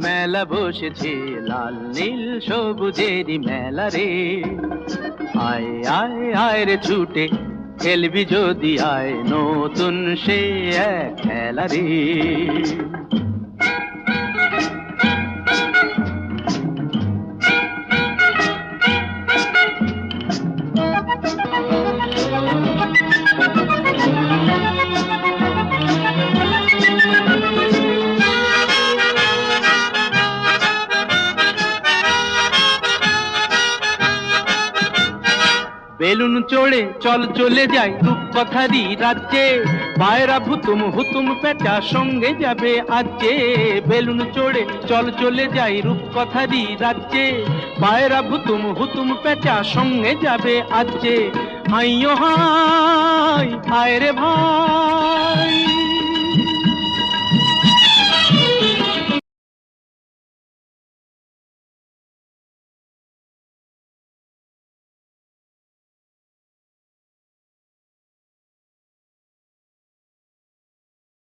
মেলা বসেছে লাল নীল সবুজেরই মেলা রে। আয় আয় আয় রে ছুটে খেলবি যদি আয় নতুন সে এক খেলা রে। বেলুন চড়ে চল চলে যাই রূপকথারই রাজ্যে, পায়রা ভুতুম হুতুম পেঁচা সঙ্গে যাবে আজকে। বেলুন চড়ে চল চলে যাই রূপকথারই রাজ্যে, পায়রা ভুতুম হুতুম পেঁচা সঙ্গে যাবে আজকে। হাইও হাই হায় রে ভাই।